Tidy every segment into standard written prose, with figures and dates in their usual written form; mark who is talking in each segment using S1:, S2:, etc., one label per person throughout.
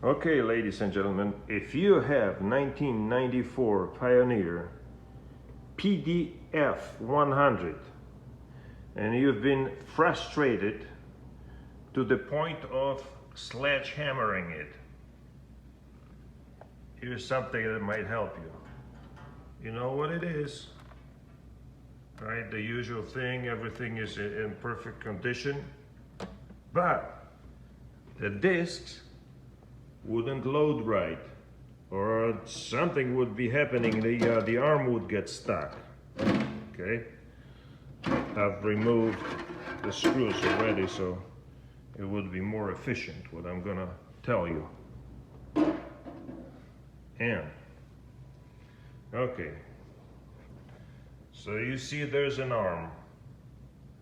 S1: Okay, ladies and gentlemen, if you have 1994 Pioneer PD-F100 and you've been frustrated to the point of sledgehammering it, here's something that might help you. You know what it is, right? The usual thing, everything is in perfect condition, but the discs wouldn't load right, or something would be happening. The arm would get stuck. Okay, I've removed the screws already, so it would be more efficient what I'm gonna tell you. And okay, so you see there's an arm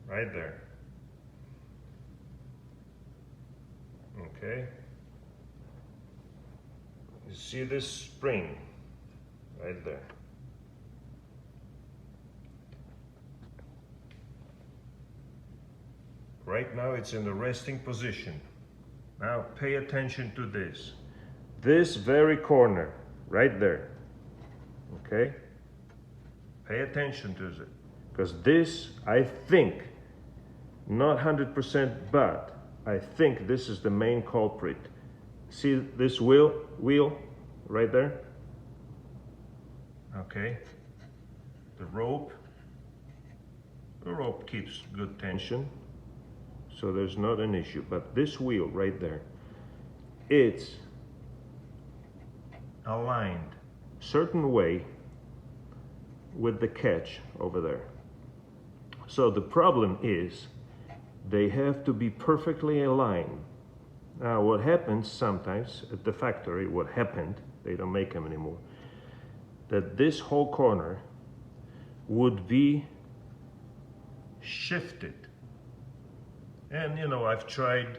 S1: right there. Okay, you see this spring right there. Right now it's in the resting position. Now pay attention to this. This very corner right there. Okay? Pay attention to it. Because this, I think, not 100%, but I think this is the main culprit. See this wheel right there? Okay. The rope keeps good tension, so there's not an issue. But this wheel right there, it's aligned certain way with the catch over there. So the problem is they have to be perfectly aligned. Now what happens sometimes at the factory, what happened, they don't make them anymore, that this whole corner would be shifted. And you know, I've tried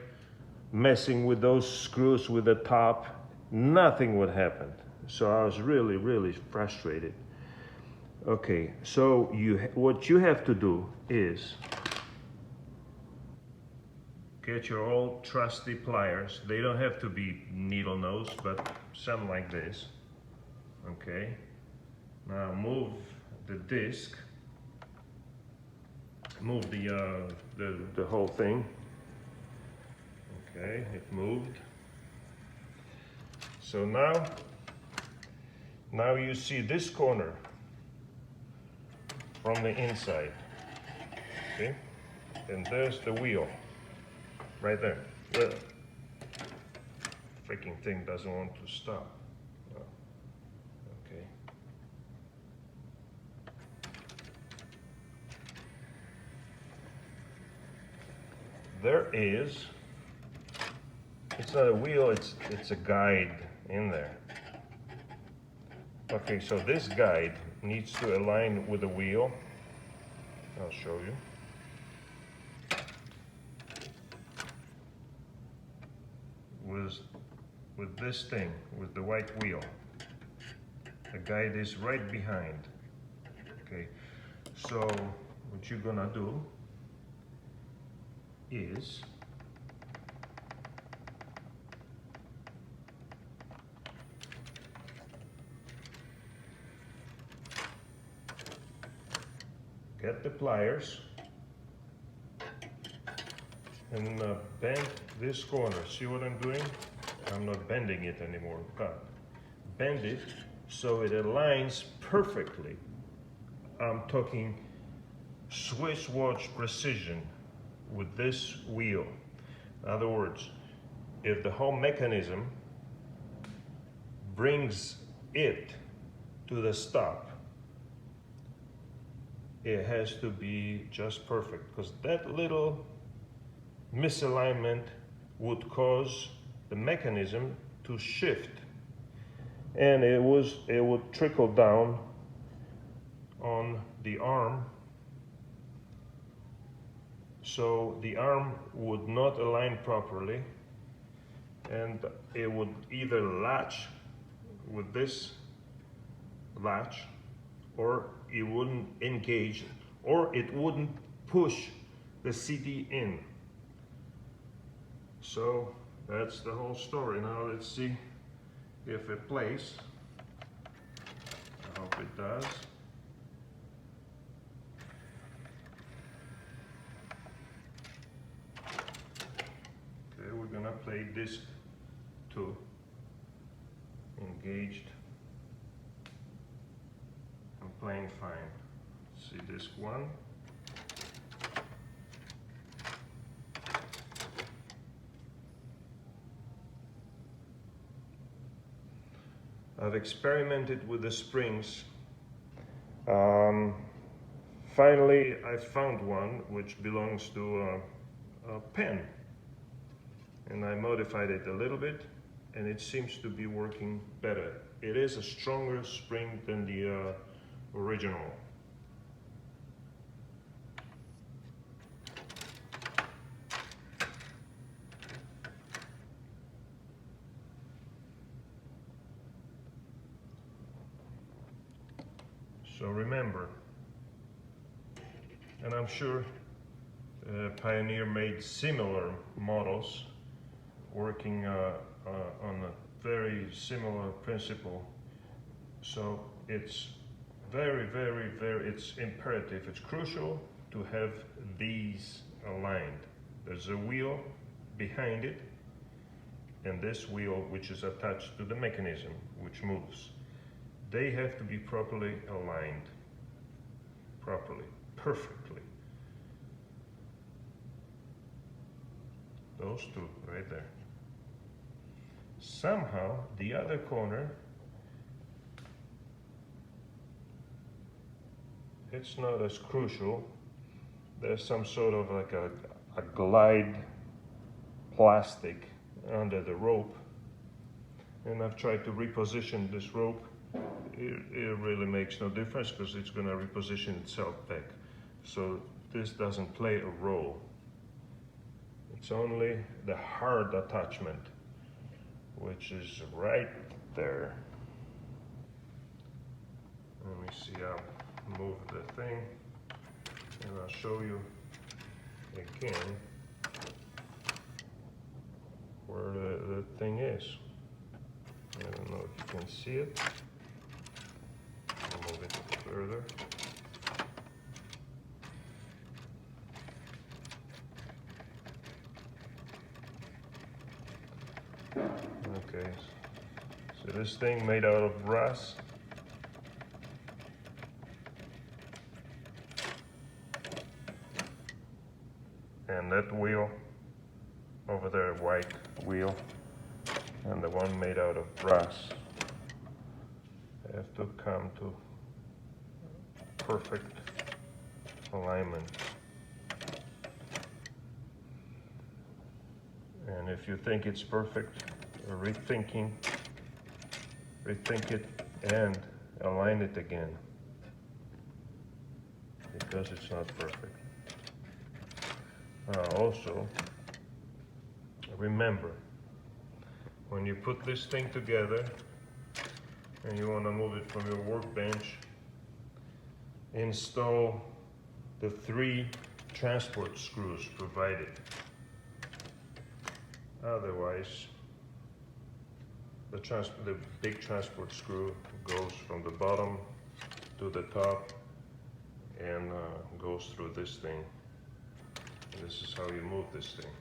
S1: messing with those screws with the top, nothing would happen. So I was really frustrated. Okay, so what you have to do is get your old trusty pliers. They don't have to be needle nose, but something like this. Okay, now move the disc, move the whole thing. Okay, it moved. So now you see this corner from the inside. Okay, and there's the wheel right there. Well, freaking thing doesn't want to stop. Oh, okay. There is, it's not a wheel, it's a guide in there. Okay, so this guide needs to align with the wheel. I'll show you. With this thing, with the white wheel. The guide is right behind. Okay, so what you're gonna do is get the pliers and bend this corner. See what I'm doing? I'm not bending it anymore, but bend it so it aligns perfectly. I'm talking Swiss watch precision with this wheel. In other words, if the whole mechanism brings it to the stop, it has to be just perfect, because that little misalignment would cause the mechanism to shift, and it would trickle down on the arm, so the arm would not align properly, and it would either latch with this latch, or it wouldn't engage, or it wouldn't push the CD in. So That's the whole story. Now let's see if it plays. I hope it does. Okay, we're gonna play disc 2. Engaged. I'm playing fine. See disc 1. I've experimented with the springs. Finally, I found one which belongs to a pen, and I modified it a little bit, and it seems to be working better. It is a stronger spring than the original. So remember, and I'm sure Pioneer made similar models working on a very similar principle. So it's it's imperative, it's crucial to have these aligned. There's a wheel behind it, and this wheel which is attached to the mechanism which moves. They have to be properly aligned, perfectly. Those two right there. Somehow the other corner, it's not as crucial. There's some sort of like a glide plastic under the rope, and I've tried to reposition this rope. It really makes no difference because it's going to reposition itself back. So this doesn't play a role. It's only the hard attachment, which is right there. Let me see, I'll move the thing and I'll show you again where the thing is. I don't know if you can see it. I'll move it further. Okay, so this thing made out of brass. And that wheel over there, white wheel, and the one made out of brass have to come to perfect alignment. And if you think it's perfect, rethink it and align it again, because it's not perfect. Also, remember, when you put this thing together and you want to move it from your workbench, install the 3 transport screws provided. Otherwise, the big transport screw goes from the bottom to the top and goes through this thing. And this is how you move this thing.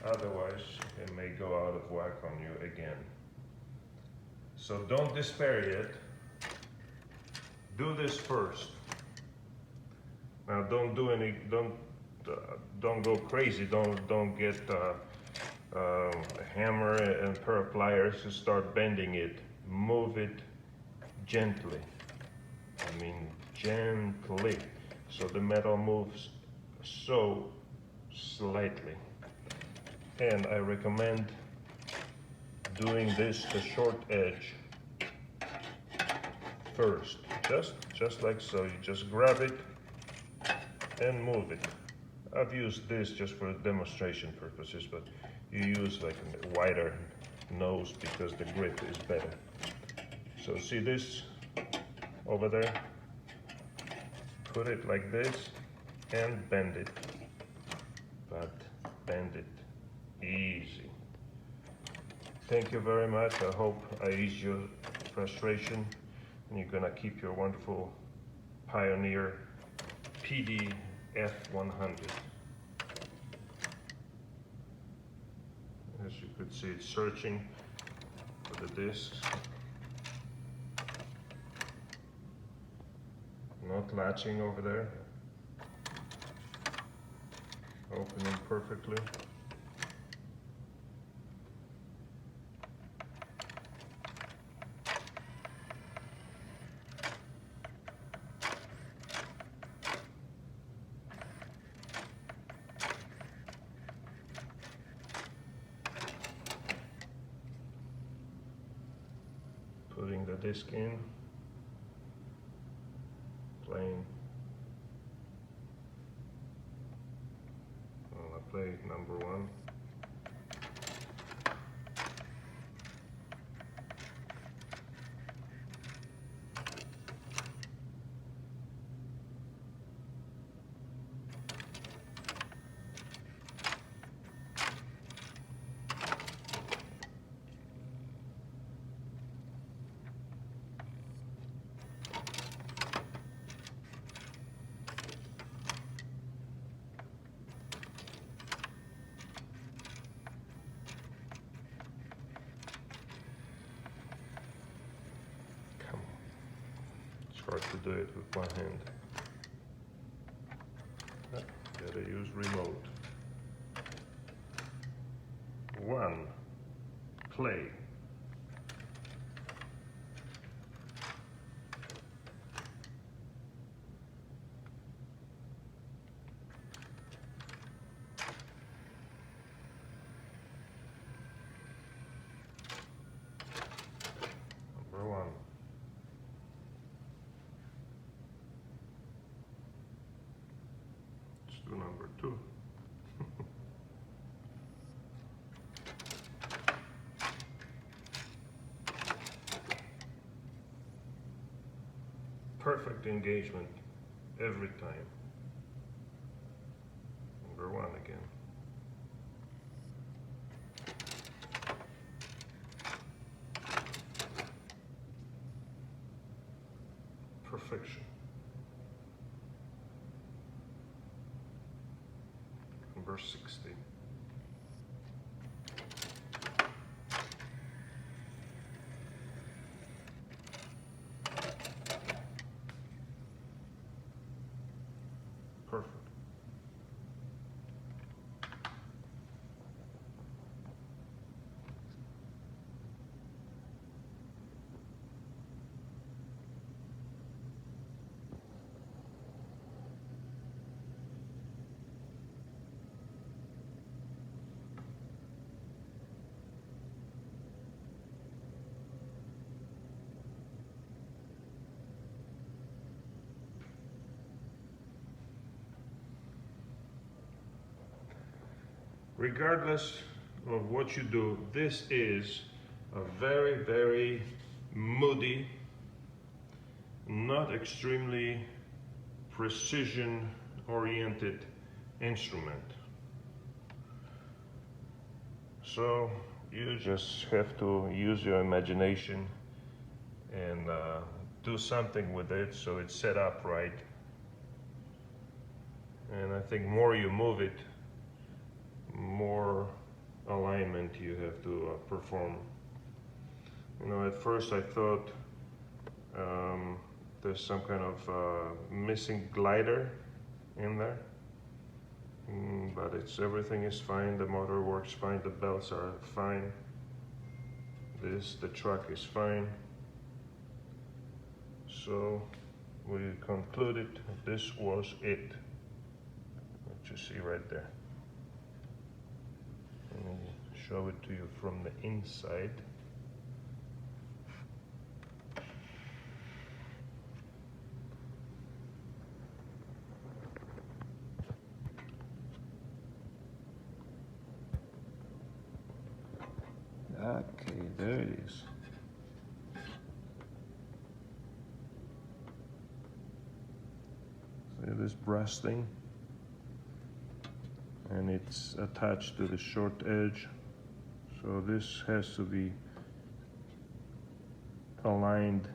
S1: Otherwise, it may go out of whack on you again. So don't despair yet. Do this first. Now don't go crazy. Don't get a hammer and a pair of pliers to start bending it. Move it gently. I mean gently. So the metal moves so slightly. And I recommend doing this the short edge first. Just like so. You just grab it and move it. I've used this just for demonstration purposes, but you use like a wider nose because the grip is better. So see this over there? Put it like this and bend it, but bend it easy. thank you very much. I hope I eased your frustration and you're gonna keep your wonderful Pioneer PD-F100. As you could see, it's searching for the discs. Not latching over there. Opening perfectly. Putting the disc in, playing. I'll play number 1. Hard to do it with one hand. Gotta use remote. 1. Play. Number 1. Number 2. Perfect engagement every time. Number 1 again. Perfection. Number 60. Perfect. Regardless of what you do, this is a very, very moody, not extremely precision-oriented instrument. So you just have to use your imagination and do something with it so it's set up right. And I think more you move it, more alignment you have to perform. You know, at first I thought there's some kind of missing glider in there, but everything is fine. The motor works fine, the belts are fine. The truck is fine. So we concluded this was it. What you see right there. Let me show it to you from the inside. Okay, there it is. See this brass thing? And it's attached to the short edge, So this has to be aligned